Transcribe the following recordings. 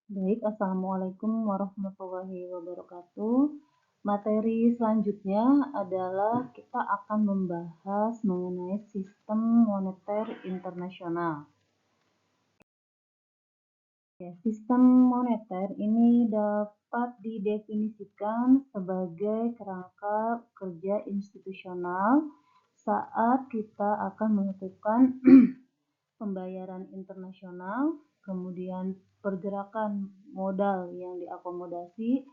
Baik, Assalamualaikum warahmatullahi wabarakatuh. Materi selanjutnya adalah kita akan membahas mengenai sistem moneter internasional. Sistem moneter ini dapat didefinisikan sebagai kerangka kerja institusional saat kita akan menentukan pembayaran internasional, kemudian pergerakan modal yang diakomodasi,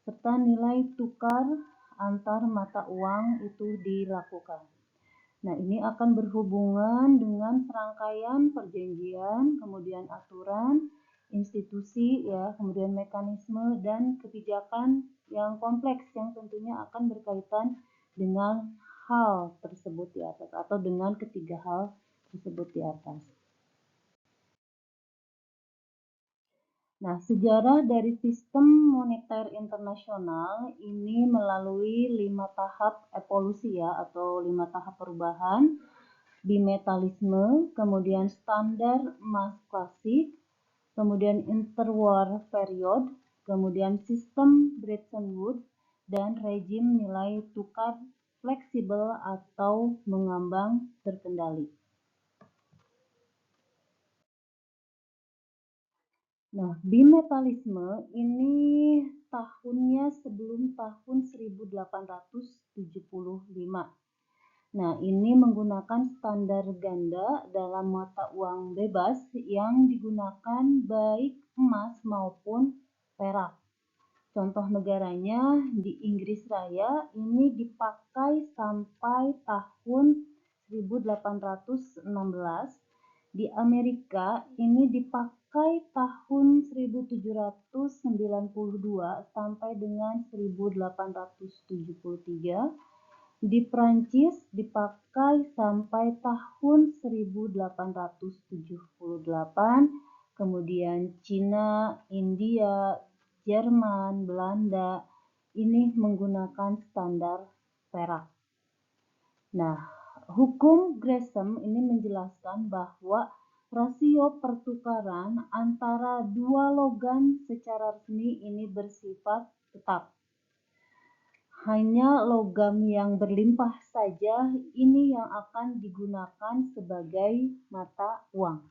serta nilai tukar antar mata uang itu dilakukan. Nah, ini akan berhubungan dengan serangkaian perjanjian, kemudian aturan, institusi, ya, kemudian mekanisme dan kebijakan yang kompleks yang tentunya akan berkaitan dengan hal tersebut di atas atau dengan ketiga hal tersebut di atas. Nah, sejarah dari sistem moneter internasional ini melalui 5 tahap evolusi ya, atau 5 tahap perubahan, bimetalisme, kemudian standar emas klasik, kemudian interwar period, kemudian sistem Bretton Woods, dan rejim nilai tukar fleksibel atau mengambang terkendali. Nah, bimetalisme ini tahunnya sebelum tahun 1875. Nah, ini menggunakan standar ganda dalam mata uang bebas yang digunakan baik emas maupun perak. Contoh negaranya di Inggris Raya ini dipakai sampai tahun 1816. Di Amerika ini dipakai tahun 1792 sampai dengan 1873. Di Prancis dipakai sampai tahun 1878, kemudian Cina, India, Jerman, Belanda ini menggunakan standar perak. Nah, hukum Gresham ini menjelaskan bahwa rasio pertukaran antara dua logam secara resmi ini bersifat tetap. Hanya logam yang berlimpah saja ini yang akan digunakan sebagai mata uang.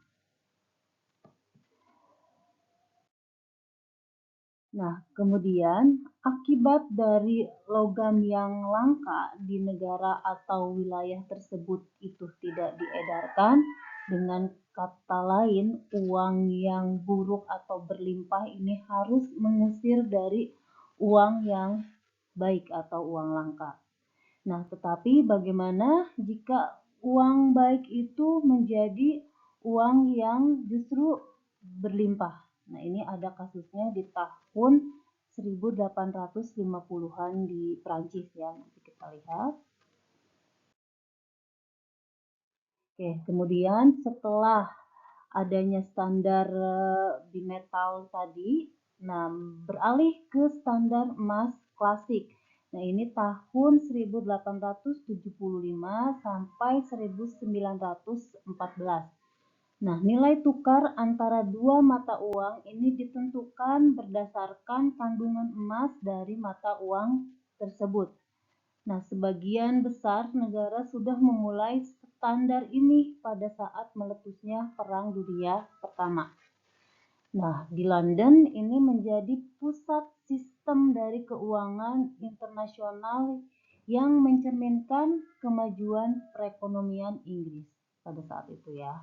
Nah, kemudian akibat dari logam yang langka di negara atau wilayah tersebut itu tidak diedarkan, dengan kata lain, uang yang buruk atau berlimpah ini harus mengusir dari uang yang baik atau uang langka. Nah, tetapi bagaimana jika uang baik itu menjadi uang yang justru berlimpah? Nah, ini ada kasusnya di tahun 1850-an di Prancis ya. Nanti kita lihat. Oke, kemudian setelah adanya standar bimetal tadi, nah beralih ke standar emas klasik. Nah, ini tahun 1875 sampai 1914. Nah, nilai tukar antara dua mata uang ini ditentukan berdasarkan kandungan emas dari mata uang tersebut. Nah, sebagian besar negara sudah memulai standar ini pada saat meletusnya Perang Dunia Pertama. Nah, di London ini menjadi pusat sistem dari keuangan internasional yang mencerminkan kemajuan perekonomian Inggris pada saat itu ya.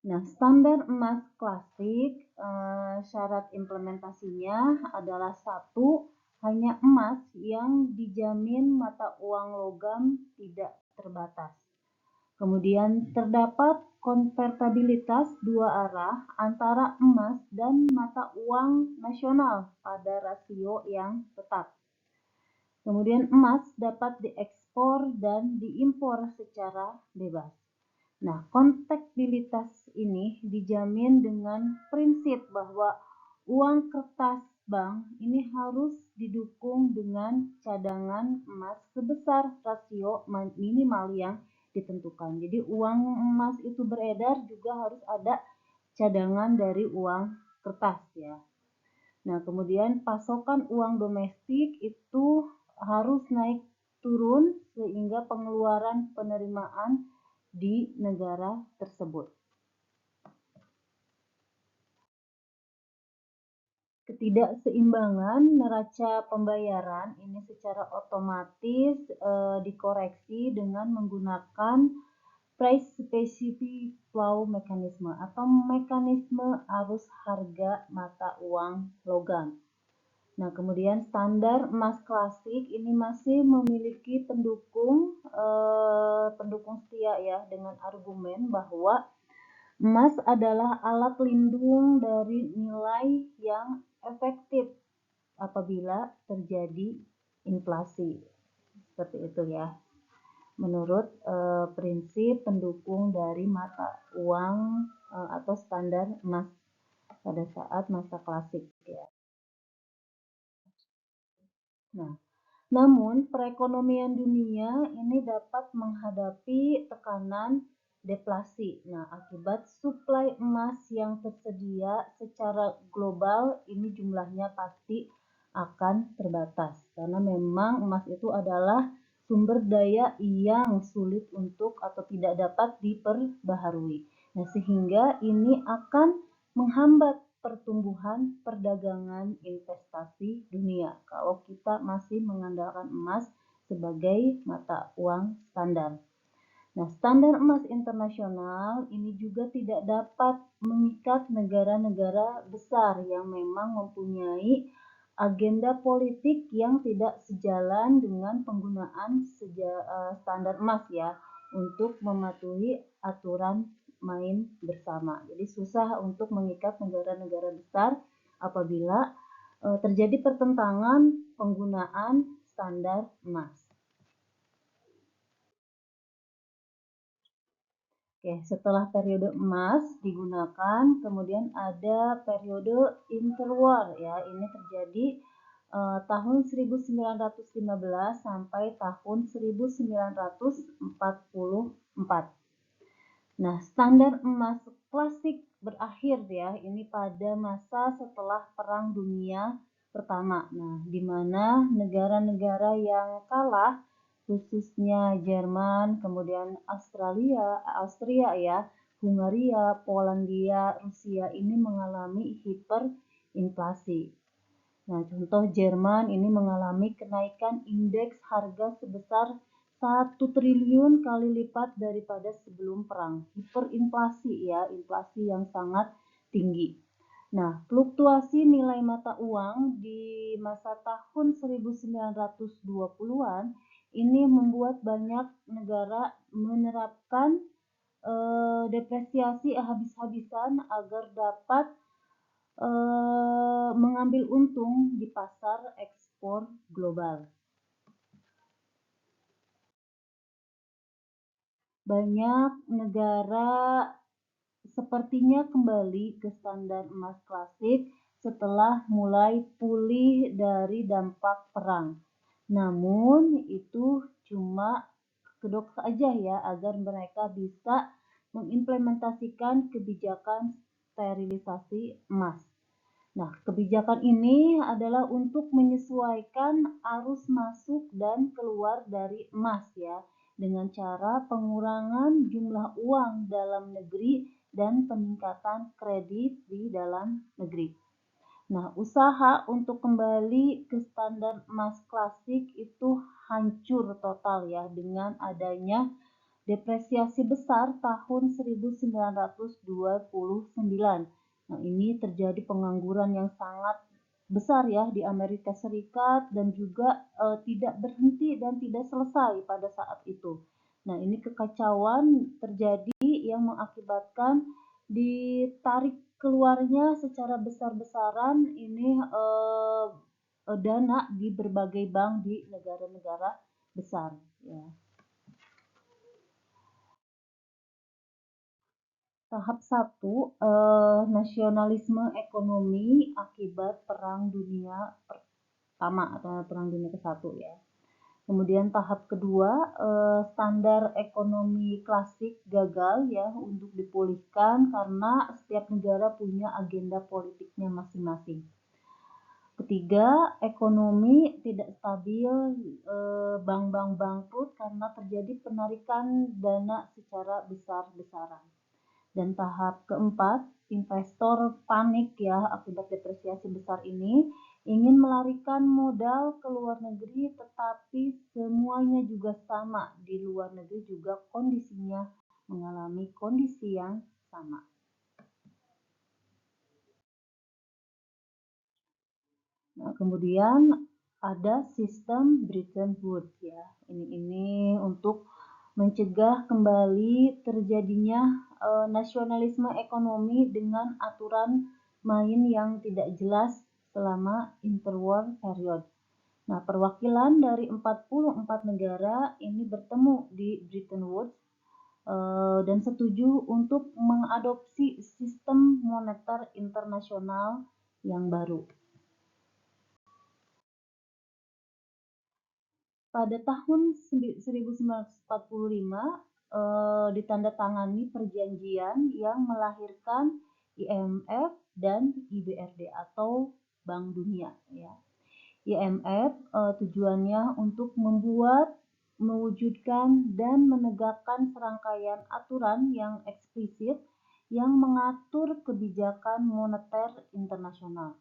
Nah, standar emas klasik, syarat implementasinya adalah satu, hanya emas yang dijamin mata uang logam tidak terbatas. Kemudian terdapat konvertibilitas dua arah antara emas dan mata uang nasional pada rasio yang tetap. Kemudian emas dapat diekspor dan diimpor secara bebas. Nah, konvertibilitas ini dijamin dengan prinsip bahwa uang kertas bank ini harus didukung dengan cadangan emas sebesar rasio minimal yang ditentukan. Jadi uang emas itu beredar juga harus ada cadangan dari uang kertas ya. Nah, kemudian pasokan uang domestik itu harus naik turun sehingga pengeluaran penerimaan di negara tersebut. Ketidakseimbangan neraca pembayaran ini secara otomatis dikoreksi dengan menggunakan price specific flow mechanism atau mekanisme arus harga mata uang logam. Nah, kemudian standar emas klasik ini masih memiliki pendukung setia ya dengan argumen bahwa emas adalah alat pelindung dari nilai yang efektif apabila terjadi inflasi. Seperti itu ya. Menurut prinsip pendukung dari mata uang atau standar emas pada saat masa klasik ya. Nah, namun perekonomian dunia ini dapat menghadapi tekanan deflasi. Nah, akibat suplai emas yang tersedia secara global ini jumlahnya pasti akan terbatas karena memang emas itu adalah sumber daya yang sulit untuk atau tidak dapat diperbaharui. Nah, sehingga ini akan menghambat pertumbuhan perdagangan investasi dunia kalau kita masih mengandalkan emas sebagai mata uang standar. Nah, standar emas internasional ini juga tidak dapat mengikat negara-negara besar yang memang mempunyai agenda politik yang tidak sejalan dengan penggunaan standar emas ya untuk mematuhi aturan main bersama. Jadi susah untuk mengikat negara-negara besar apabila terjadi pertentangan penggunaan standar emas. Oke, setelah periode emas digunakan, kemudian ada periode interwar ya. Ini terjadi tahun 1915 sampai tahun 1944. Nah, standar emas klasik berakhir ya, ini pada masa setelah Perang Dunia Pertama. Nah, di mana negara-negara yang kalah, khususnya Jerman, kemudian Austria ya, Hungaria, Polandia, Rusia ini mengalami hiperinflasi. Nah, contoh Jerman ini mengalami kenaikan indeks harga sebesar 1 triliun kali lipat daripada sebelum perang. Hiperinflasi ya, inflasi yang sangat tinggi. Nah, fluktuasi nilai mata uang di masa tahun 1920-an ini membuat banyak negara menerapkan depresiasi habis-habisan agar dapat mengambil untung di pasar ekspor global. Banyak negara sepertinya kembali ke standar emas klasik setelah mulai pulih dari dampak perang. Namun itu cuma kedok saja ya agar mereka bisa mengimplementasikan kebijakan sterilisasi emas. Nah, kebijakan ini adalah untuk menyesuaikan arus masuk dan keluar dari emas ya, dengan cara pengurangan jumlah uang dalam negeri dan peningkatan kredit di dalam negeri. Nah, usaha untuk kembali ke standar emas klasik itu hancur total ya dengan adanya depresiasi besar tahun 1929. Nah, ini terjadi pengangguran yang sangat besar ya di Amerika Serikat dan juga tidak berhenti dan tidak selesai pada saat itu. Nah, ini kekacauan terjadi yang mengakibatkan ditarik keluarnya secara besar-besaran ini dana di berbagai bank di negara-negara besar ya. Tahap 1, nasionalisme ekonomi akibat Perang Dunia Pertama atau Perang Dunia ke-1 ya. Kemudian tahap kedua, standar ekonomi klasik gagal ya untuk dipulihkan karena setiap negara punya agenda politiknya masing-masing. Ketiga, ekonomi tidak stabil, bank-bank bangkrut karena terjadi penarikan dana secara besar-besaran. Dan tahap keempat, investor panik ya akibat depresiasi besar ini, ingin melarikan modal ke luar negeri, tetapi semuanya juga sama. Di luar negeri juga kondisinya mengalami kondisi yang sama. Nah, kemudian ada sistem Bretton Woods ya. Ini untuk mencegah kembali terjadinya nasionalisme ekonomi dengan aturan main yang tidak jelas selama interwar period. Nah, perwakilan dari 44 negara ini bertemu di Bretton Woods dan setuju untuk mengadopsi sistem moneter internasional yang baru. Pada tahun 1945 ditandatangani perjanjian yang melahirkan IMF dan IBRD atau Bank Dunia ya. IMF tujuannya untuk membuat, mewujudkan dan menegakkan serangkaian aturan yang eksplisit yang mengatur kebijakan moneter internasional.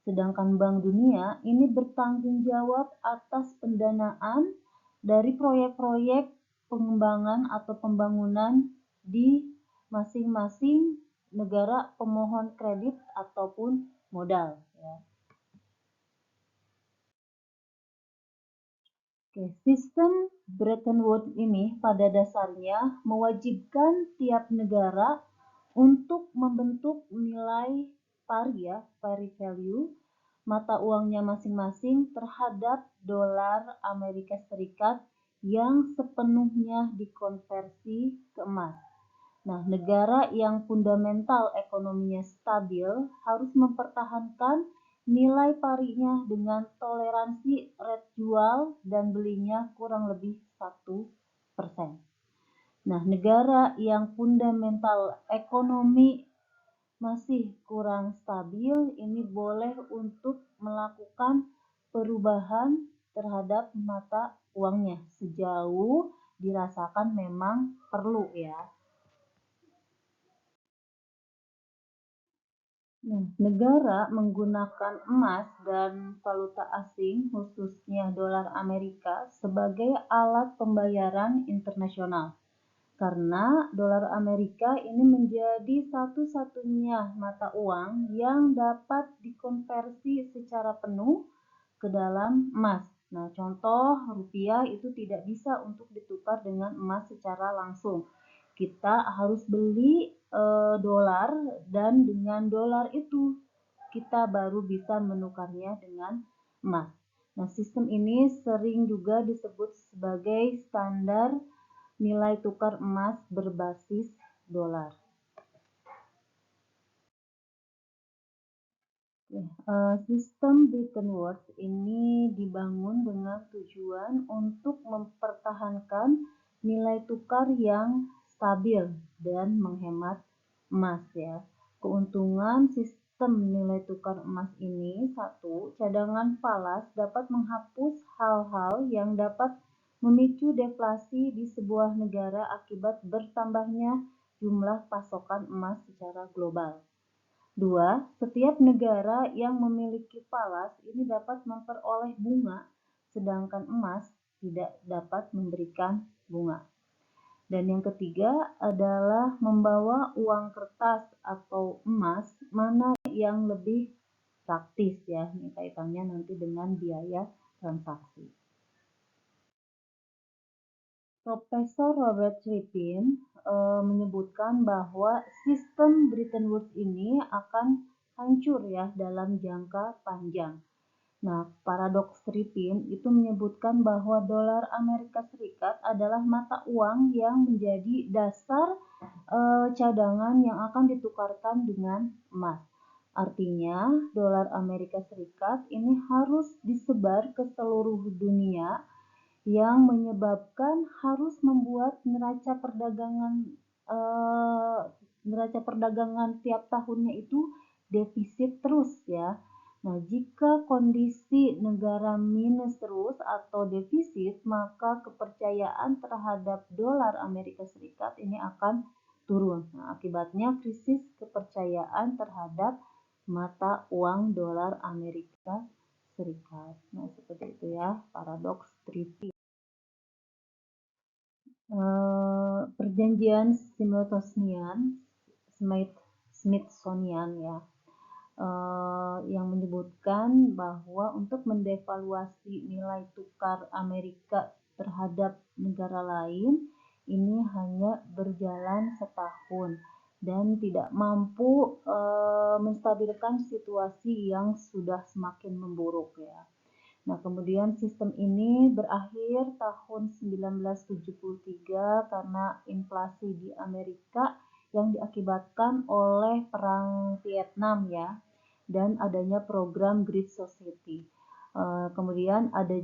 Sedangkan Bank Dunia ini bertanggung jawab atas pendanaan dari proyek-proyek pengembangan atau pembangunan di masing-masing negara pemohon kredit ataupun modal. Ya. Oke, sistem Bretton Woods ini pada dasarnya mewajibkan tiap negara untuk membentuk nilai pari ya, pari value, mata uangnya masing-masing terhadap dolar Amerika Serikat yang sepenuhnya dikonversi ke emas. Nah, negara yang fundamental ekonominya stabil harus mempertahankan nilai parinya dengan toleransi rate jual dan belinya kurang lebih 1%. Nah, negara yang fundamental ekonomi masih kurang stabil ini boleh untuk melakukan perubahan terhadap mata uangnya sejauh dirasakan memang perlu ya. Negara menggunakan emas dan valuta asing, khususnya dolar Amerika, sebagai alat pembayaran internasional. Karena dolar Amerika ini menjadi satu-satunya mata uang yang dapat dikonversi secara penuh ke dalam emas. Nah, contoh rupiah itu tidak bisa untuk ditukar dengan emas secara langsung. Kita harus beli dolar dan dengan dolar itu kita baru bisa menukarnya dengan emas. Nah, sistem ini sering juga disebut sebagai standar nilai tukar emas berbasis dolar. Sistem Bretton Woods ini dibangun dengan tujuan untuk mempertahankan nilai tukar yang stabil dan menghemat emas ya. Keuntungan sistem nilai tukar emas ini, satu, cadangan falas dapat menghapus hal-hal yang dapat memicu deflasi di sebuah negara akibat bertambahnya jumlah pasokan emas secara global. Dua, setiap negara yang memiliki falas ini dapat memperoleh bunga, sedangkan emas tidak dapat memberikan bunga. Dan yang ketiga adalah membawa uang kertas atau emas, mana yang lebih praktis ya, ini kaitannya nanti dengan biaya transaksi. Profesor Robert Trippin menyebutkan bahwa sistem Bretton Woods ini akan hancur ya dalam jangka panjang. Nah, paradoks Trippin itu menyebutkan bahwa dolar Amerika Serikat adalah mata uang yang menjadi dasar cadangan yang akan ditukarkan dengan emas. Artinya, dolar Amerika Serikat ini harus disebar ke seluruh dunia yang menyebabkan harus membuat neraca perdagangan tiap tahunnya itu defisit terus ya. Nah, jika kondisi negara minus terus atau defisit, maka kepercayaan terhadap dolar Amerika Serikat ini akan turun. Nah, akibatnya krisis kepercayaan terhadap mata uang dolar Amerika Serikat. Nah, seperti itu ya, paradoks Trivium. Perjanjian Smithsonian ya, yang menyebutkan bahwa untuk mendevaluasi nilai tukar Amerika terhadap negara lain ini hanya berjalan setahun dan tidak mampu menstabilkan situasi yang sudah semakin memburuk ya. Nah, kemudian sistem ini berakhir tahun 1973 karena inflasi di Amerika yang diakibatkan oleh Perang Vietnam ya, dan adanya program Great Society. Kemudian ada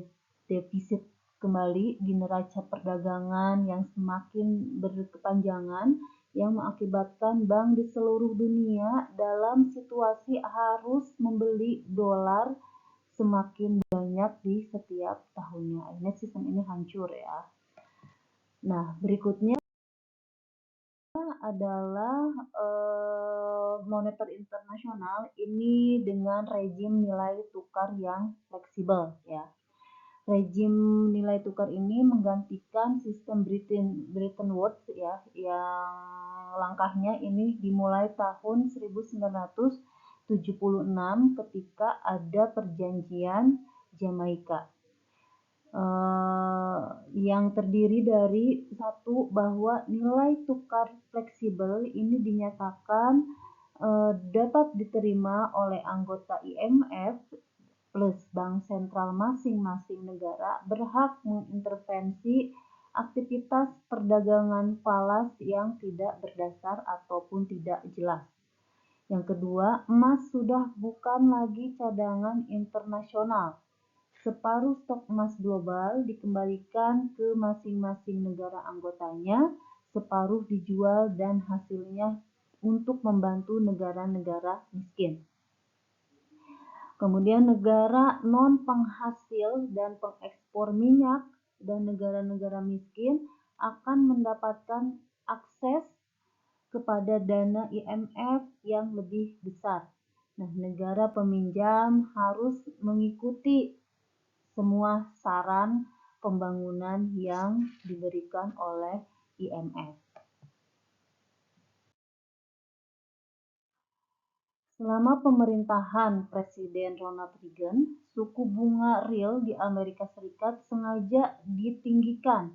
defisit kembali di neraca perdagangan yang semakin berkepanjangan yang mengakibatkan bank di seluruh dunia dalam situasi harus membeli dolar semakin banyak di setiap tahunnya. Akhirnya sistem ini hancur ya. Nah, berikutnya adalah moneter internasional ini dengan rejim nilai tukar yang fleksibel ya. Rejim nilai tukar ini menggantikan sistem Bretton Woods ya, yang langkahnya ini dimulai tahun 1976 ketika ada perjanjian Jamaika. Yang terdiri dari satu, bahwa nilai tukar fleksibel ini dinyatakan dapat diterima oleh anggota IMF plus bank sentral masing-masing negara berhak mengintervensi aktivitas perdagangan falas yang tidak berdasar ataupun tidak jelas. Yang kedua, emas sudah bukan lagi cadangan internasional. Separuh stok emas global dikembalikan ke masing-masing negara anggotanya, separuh dijual dan hasilnya untuk membantu negara-negara miskin. Kemudian negara non-penghasil dan pengekspor minyak dan negara-negara miskin akan mendapatkan akses kepada dana IMF yang lebih besar. Nah, negara peminjam harus mengikuti semua saran pembangunan yang diberikan oleh IMF. Selama pemerintahan Presiden Ronald Reagan, suku bunga real di Amerika Serikat sengaja ditinggikan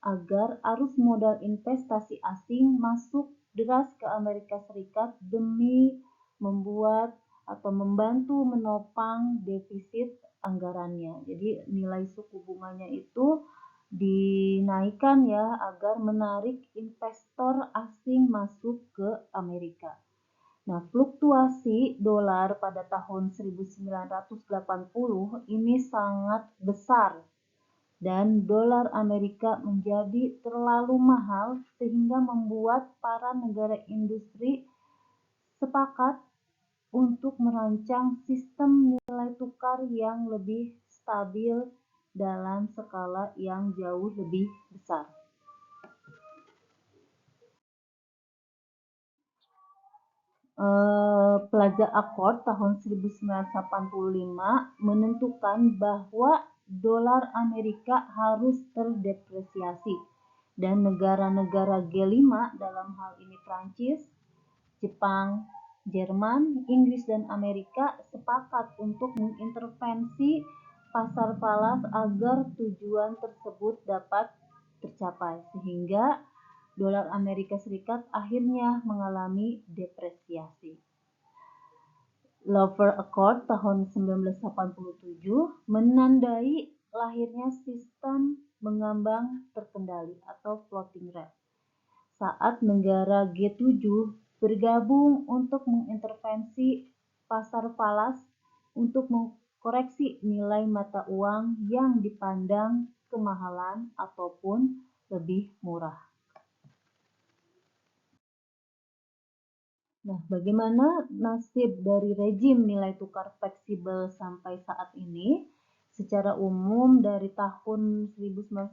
agar arus modal investasi asing masuk deras ke Amerika Serikat demi membuat atau membantu menopang defisit anggarannya. Jadi nilai suku bunganya itu dinaikkan ya agar menarik investor asing masuk ke Amerika. Nah, fluktuasi dolar pada tahun 1980 ini sangat besar dan dolar Amerika menjadi terlalu mahal sehingga membuat para negara industri sepakat untuk merancang sistem nilai tukar yang lebih stabil dalam skala yang jauh lebih besar. Plaza Accord tahun 1985 menentukan bahwa dolar Amerika harus terdepresiasi dan negara-negara G5 dalam hal ini Prancis, Jepang, Jerman, Inggris, dan Amerika sepakat untuk mengintervensi pasar falas agar tujuan tersebut dapat tercapai, sehingga dolar Amerika Serikat akhirnya mengalami depresiasi. Lover Accord tahun 1987 menandai lahirnya sistem mengambang terkendali atau floating rate saat negara G7 bergabung untuk mengintervensi pasar falas untuk mengkoreksi nilai mata uang yang dipandang kemahalan ataupun lebih murah. Nah, bagaimana nasib dari rejim nilai tukar fleksibel sampai saat ini? Secara umum dari tahun 1985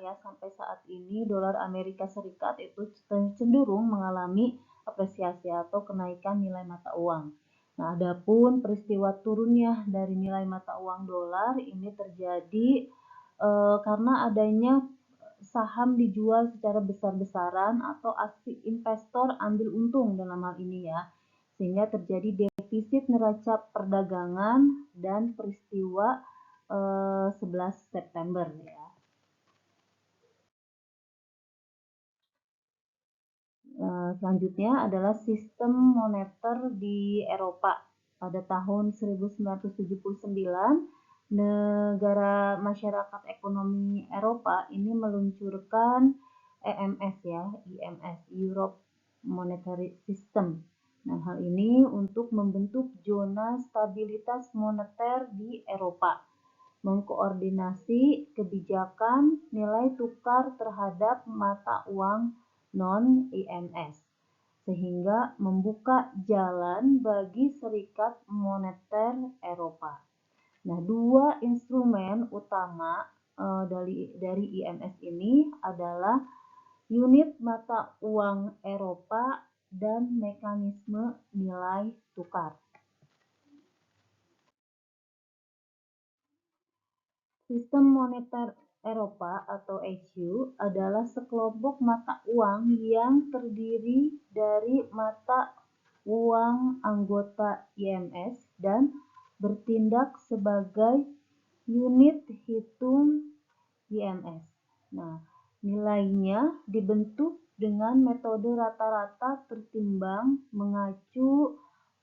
ya sampai saat ini dolar Amerika Serikat itu cenderung mengalami apresiasi atau kenaikan nilai mata uang. Nah, adapun peristiwa turunnya dari nilai mata uang dolar ini terjadi karena adanya saham dijual secara besar-besaran atau aksi investor ambil untung dalam hal ini ya, sehingga terjadi defisit neraca perdagangan dan peristiwa 11 September ya. Selanjutnya adalah sistem moneter di Eropa. Pada tahun 1979, negara masyarakat ekonomi Eropa ini meluncurkan EMS ya, IMS, Europe Monetary System. Nah, hal ini untuk membentuk zona stabilitas moneter di Eropa, mengkoordinasi kebijakan nilai tukar terhadap mata uang non-IMS, sehingga membuka jalan bagi Serikat Moneter Eropa. Nah, dua instrumen utama dari IMS ini adalah unit mata uang Eropa dan mekanisme nilai tukar. Sistem moneter Eropa atau ECU adalah sekelompok mata uang yang terdiri dari mata uang anggota IMS dan bertindak sebagai unit hitung IMS. Nah, nilainya dibentuk dengan metode rata-rata tertimbang mengacu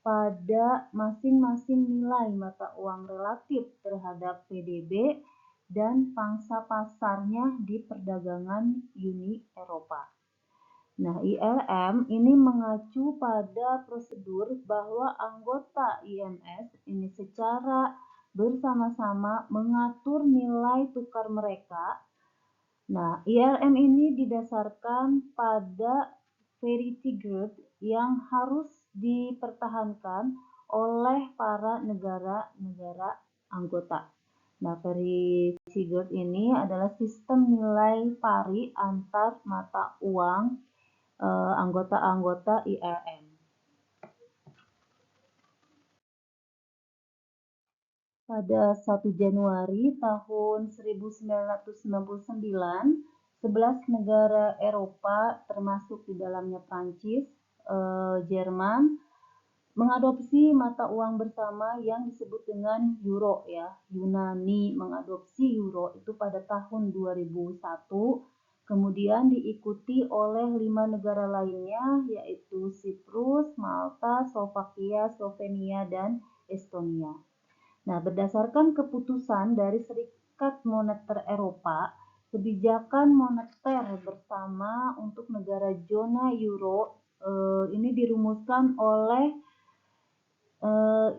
pada masing-masing nilai mata uang relatif terhadap PDB dan pangsa pasarnya di perdagangan Uni Eropa. Nah, ILM ini mengacu pada prosedur bahwa anggota IMS ini secara bersama-sama mengatur nilai tukar mereka. Nah, ILM ini didasarkan pada parity grid yang harus dipertahankan oleh para negara-negara anggota. Nah, parity grid ini adalah sistem nilai pari antar mata uang anggota-anggota ILM. Pada 1 Januari tahun 1999, 11 negara Eropa termasuk di dalamnya Prancis, Jerman, mengadopsi mata uang bersama yang disebut dengan euro ya. Yunani mengadopsi euro itu pada tahun 2001, kemudian diikuti oleh 5 negara lainnya yaitu Siprus, Malta, Slovakia, Slovenia, dan Estonia. Nah, berdasarkan keputusan dari Serikat Moneter Eropa, kebijakan moneter bersama untuk negara zona euro ini dirumuskan oleh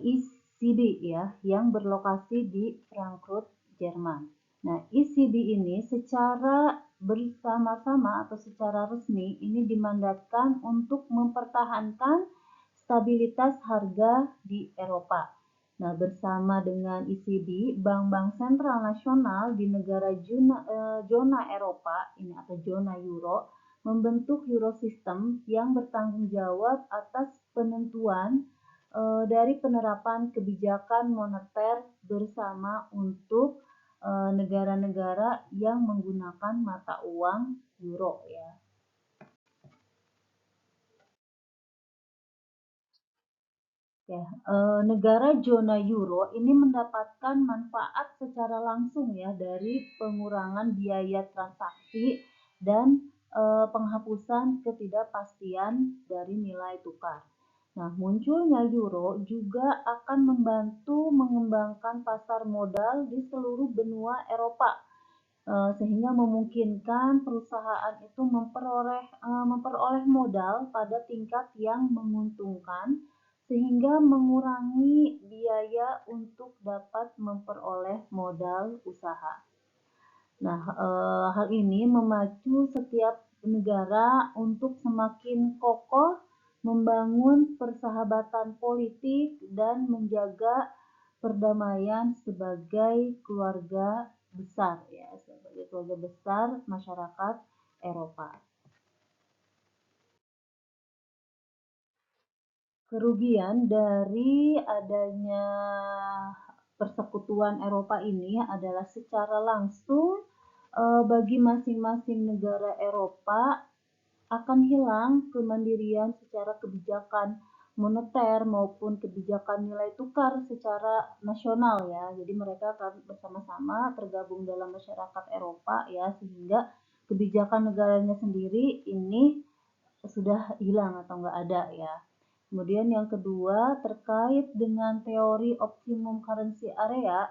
ECB ya, yang berlokasi di Frankfurt, Jerman. Nah, ECB ini secara bersama-sama atau secara resmi ini dimandatkan untuk mempertahankan stabilitas harga di Eropa. Nah, bersama dengan ECB, bank-bank sentral nasional di negara zona Eropa ini atau zona euro membentuk Eurosystem yang bertanggung jawab atas penentuan dari penerapan kebijakan moneter bersama untuk negara-negara yang menggunakan mata uang euro ya. Ya, negara zona euro ini mendapatkan manfaat secara langsung ya dari pengurangan biaya transaksi dan penghapusan ketidakpastian dari nilai tukar. Nah, munculnya euro juga akan membantu mengembangkan pasar modal di seluruh benua Eropa, sehingga memungkinkan perusahaan itu memperoleh modal pada tingkat yang menguntungkan, sehingga mengurangi biaya untuk dapat memperoleh modal usaha. Nah, hal ini memacu setiap negara untuk semakin kokoh membangun persahabatan politik dan menjaga perdamaian sebagai keluarga besar ya, sebagai keluarga besar masyarakat Eropa. Kerugian dari adanya persekutuan Eropa ini adalah secara langsung bagi masing-masing negara Eropa akan hilang kemandirian secara kebijakan moneter maupun kebijakan nilai tukar secara nasional ya. Jadi mereka akan bersama-sama tergabung dalam masyarakat Eropa ya, sehingga kebijakan negaranya sendiri ini sudah hilang atau nggak ada ya. Kemudian yang kedua terkait dengan teori optimum currency area,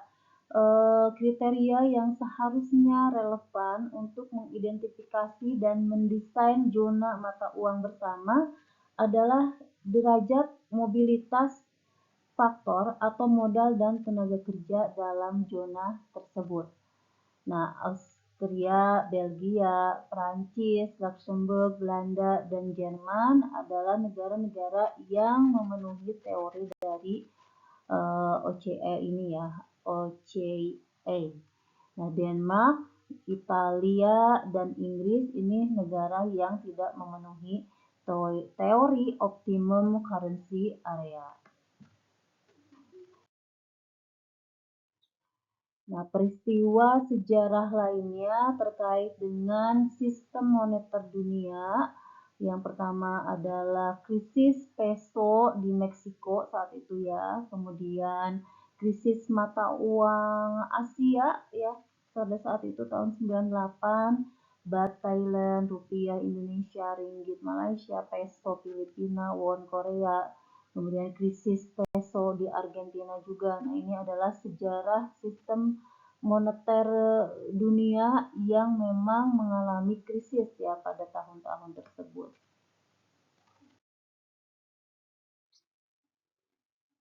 kriteria yang seharusnya relevan untuk mengidentifikasi dan mendesain zona mata uang bersama adalah derajat mobilitas faktor atau modal dan tenaga kerja dalam zona tersebut. Nah, Austria, Belgia, Prancis, Luxembourg, Belanda, dan Jerman adalah negara-negara yang memenuhi teori dari OCE ini ya, OCE. Nah, Denmark, Italia, dan Inggris ini negara yang tidak memenuhi teori optimum currency area. Nah, peristiwa sejarah lainnya terkait dengan sistem moneter dunia. Yang pertama adalah krisis peso di Meksiko saat itu ya. Kemudian krisis mata uang Asia ya. Pada saat itu tahun 98, Baht Thailand, Rupiah Indonesia, Ringgit Malaysia, Peso Filipina, Won Korea. Kemudian krisis peso di Argentina juga. Nah, ini adalah sejarah sistem moneter dunia yang memang mengalami krisis ya pada tahun-tahun tersebut.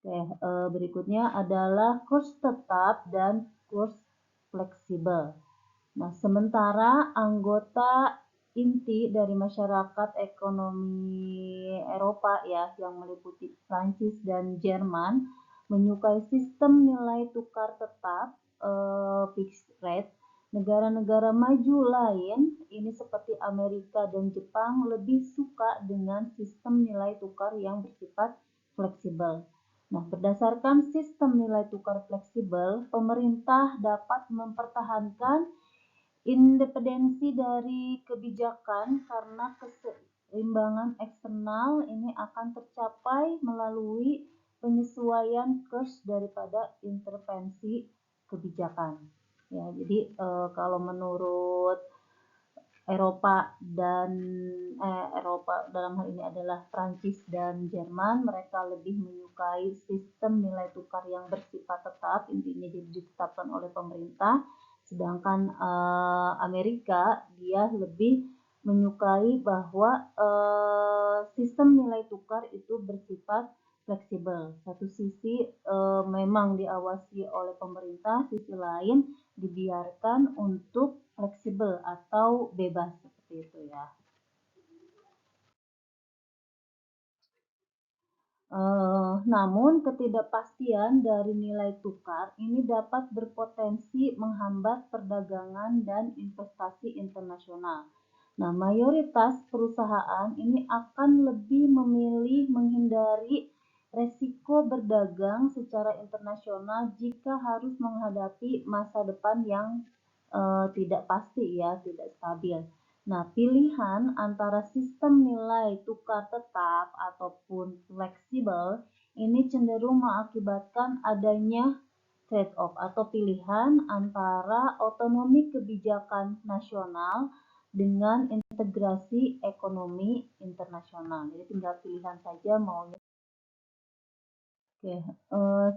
Oke, berikutnya adalah kurs tetap dan kurs fleksibel. Nah, sementara anggota inti dari masyarakat ekonomi Eropa ya, yang meliputi Prancis dan Jerman, menyukai sistem nilai tukar tetap fixed rate. Negara-negara maju lain, ini seperti Amerika dan Jepang, lebih suka dengan sistem nilai tukar yang bersifat fleksibel. Nah, berdasarkan sistem nilai tukar fleksibel, pemerintah dapat mempertahankan independensi dari kebijakan karena keseimbangan eksternal ini akan tercapai melalui penyesuaian kurs daripada intervensi kebijakan. Ya, jadi kalau menurut Eropa dan Eropa dalam hal ini adalah Prancis dan Jerman, mereka lebih menyukai sistem nilai tukar yang bersifat tetap, intinya jadi ditetapkan oleh pemerintah. Sedangkan Amerika dia lebih menyukai bahwa sistem nilai tukar itu bersifat fleksibel. Satu sisi memang diawasi oleh pemerintah, sisi lain dibiarkan untuk fleksibel atau bebas seperti itu ya. Namun ketidakpastian dari nilai tukar ini dapat berpotensi menghambat perdagangan dan investasi internasional. Nah, mayoritas perusahaan ini akan lebih memilih menghindari resiko berdagang secara internasional jika harus menghadapi masa depan yang tidak pasti ya, tidak stabil. Nah, pilihan antara sistem nilai tukar tetap ataupun fleksibel ini cenderung mengakibatkan adanya trade-off atau pilihan antara otonomi kebijakan nasional dengan integrasi ekonomi internasional. Jadi tinggal pilihan saja maunya. Oke,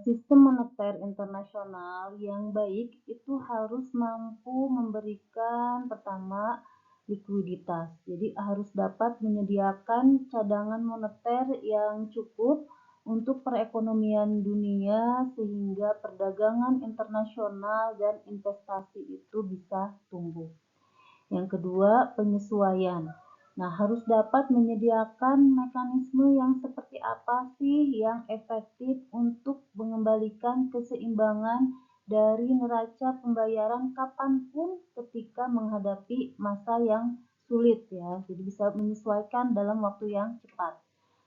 sistem moneter internasional yang baik itu harus mampu memberikan pertama likuiditas. Jadi harus dapat menyediakan cadangan moneter yang cukup untuk perekonomian dunia sehingga perdagangan internasional dan investasi itu bisa tumbuh. Yang kedua, penyesuaian. Nah, harus dapat menyediakan mekanisme yang seperti apa sih yang efektif untuk mengembalikan keseimbangan dari neraca pembayaran kapanpun ketika menghadapi masa yang sulit ya. Jadi bisa menyesuaikan dalam waktu yang cepat.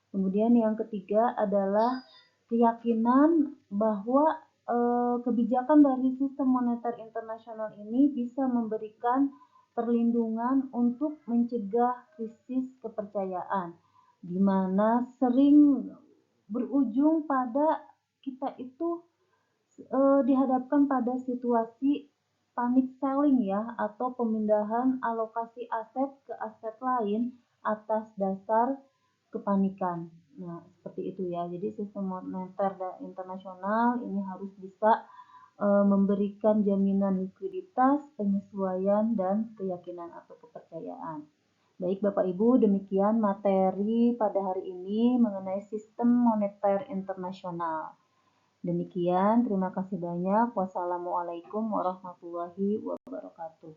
Kemudian yang ketiga adalah keyakinan bahwa kebijakan dari sistem moneter internasional ini bisa memberikan perlindungan untuk mencegah krisis kepercayaan, di mana sering berujung pada kita itu dihadapkan pada situasi panic selling ya, atau pemindahan alokasi aset ke aset lain atas dasar kepanikan. Nah, seperti itu ya. Jadi sistem moneter internasional ini harus bisa memberikan jaminan likuiditas, penyesuaian, dan keyakinan atau kepercayaan. Baik Bapak Ibu, demikian materi pada hari ini mengenai sistem moneter internasional. Demikian, terima kasih banyak. Wassalamualaikum warahmatullahi wabarakatuh.